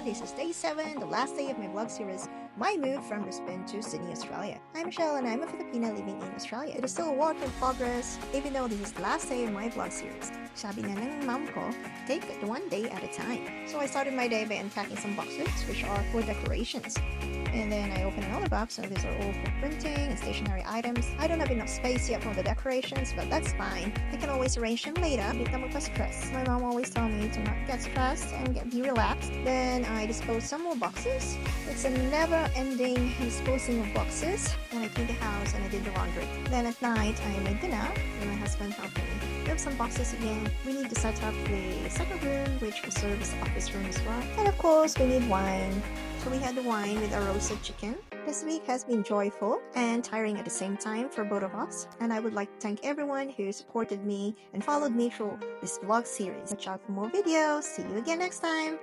This is day 7, the last day of my vlog series, my move from Brisbane to Sydney, Australia. I'm Michelle and I'm a Filipina living in Australia. It is still a work in progress, even though this is the last day of my vlog series. Sabi na ng mom ko, take it one day at a time. So I started my day by unpacking some boxes, which are for decorations. And then I opened another box, and these are all for printing and stationery items. I don't have enough space yet for the decorations, but that's fine. I can always arrange them later. Hindi ka magpa-stress. My mom always told me to not get stressed and be relaxed. Then I disposed some more boxes. It's a never-ending disposing of boxes. Then I cleaned the house and I did the laundry. Then at night, I made dinner and my husband helped me. We have some boxes again. We need to set up the second room, which will serve as the office room as well. And of course, we need wine. So we had the wine with our roasted chicken. This week has been joyful and tiring at the same time for both of us. And I would like to thank everyone who supported me and followed me through this vlog series. Watch out for more videos. See you again next time.